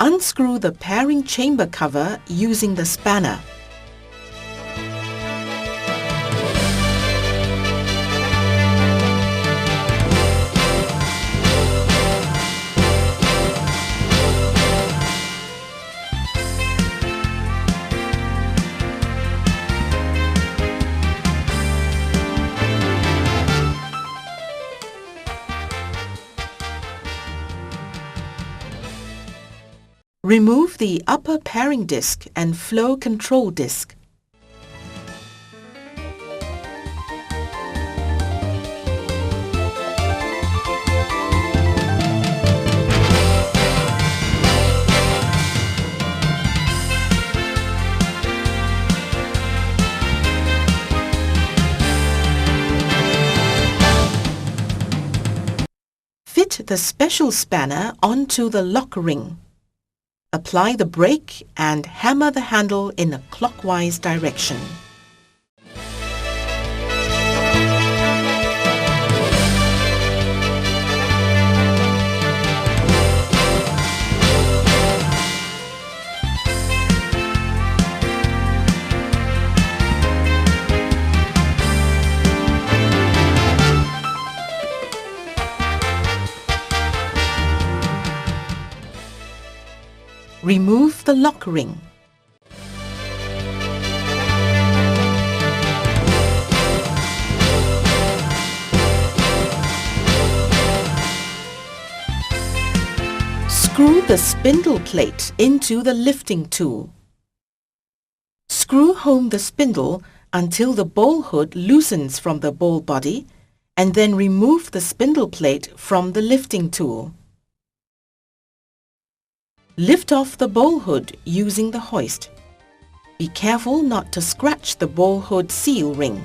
Unscrew the pairing chamber cover using the spanner. Remove the upper pairing disc and flow control disc. Fit the special spanner onto the lock ring. Apply the brake and hammer the handle in a clockwise direction. Remove the lock ring. Screw the spindle plate into the lifting tool. Screw home the spindle until the ball hood loosens from the ball body, and then remove the spindle plate from the lifting tool. Lift off the ball hood using the hoist. Be careful not to scratch the ball hood seal ring.